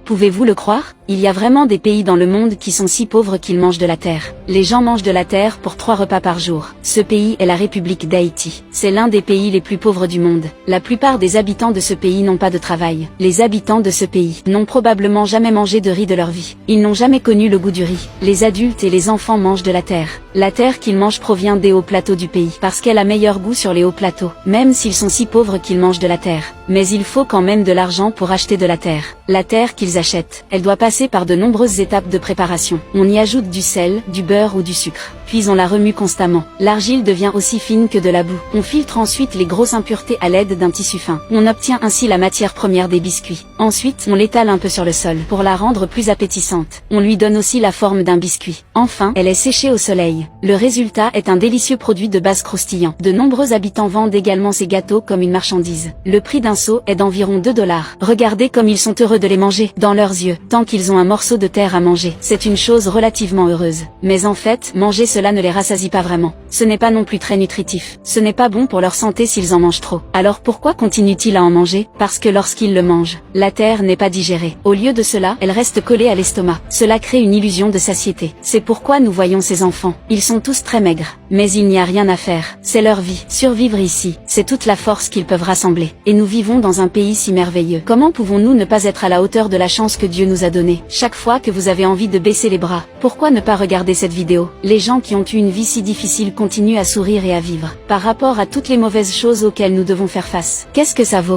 Pouvez-vous le croire? Il y a vraiment des pays dans le monde qui sont si pauvres qu'ils mangent de la terre. Les gens mangent de la terre pour 3 repas par jour. Ce pays est la République d'Haïti. C'est l'un des pays les plus pauvres du monde. La plupart des habitants de ce pays n'ont pas de travail. Les habitants de ce pays n'ont probablement jamais mangé de riz de leur vie. Ils n'ont jamais connu le goût du riz. Les adultes et les enfants mangent de la terre. La terre qu'ils mangent provient des hauts plateaux du pays, parce qu'elle a meilleur goût sur les hauts plateaux, même s'ils sont si pauvres qu'ils mangent de la terre. Mais il faut quand même de l'argent pour acheter de la terre. La terre qu'ils achètent, elle doit passer par de nombreuses étapes de préparation. On y ajoute du sel, du beurre ou du sucre. Puis on la remue constamment. L'argile devient aussi fine que de la boue. On filtre ensuite les grosses impuretés à l'aide d'un tissu fin. On obtient ainsi la matière première des biscuits. Ensuite, on l'étale un peu sur le sol pour la rendre plus appétissante. On lui donne aussi la forme d'un biscuit. Enfin, elle est séchée au soleil. Le résultat est un délicieux produit de base croustillant. De nombreux habitants vendent également ces gâteaux comme une marchandise. Le prix d'un seau est d'environ 2 $. Regardez comme ils sont heureux de les manger, dans leurs yeux, tant qu'ils ont un morceau de terre à manger. C'est une chose relativement heureuse. Mais en fait, manger cela ne les rassasie pas vraiment. Ce n'est pas non plus très nutritif. Ce n'est pas bon pour leur santé s'ils en mangent trop. Alors pourquoi continuent-ils à en manger? Parce que lorsqu'ils le mangent, la terre n'est pas digérée. Au lieu de cela, elle reste collée à l'estomac. Cela crée une illusion de satiété. C'est pourquoi nous voyons ces enfants. Ils sont tous très maigres. Mais il n'y a rien à faire. C'est leur vie. Survivre ici, c'est toute la force qu'ils peuvent rassembler. Et nous vivons dans un pays si merveilleux. Comment pouvons-nous ne pas être à la hauteur de la chance que Dieu nous a donnée? Chaque fois que vous avez envie de baisser les bras, pourquoi ne pas regarder cette vidéo? Les gens qui ont eu une vie si difficile continuent à sourire et à vivre. Par rapport à toutes les mauvaises choses auxquelles nous devons faire face, qu'est-ce que ça vaut?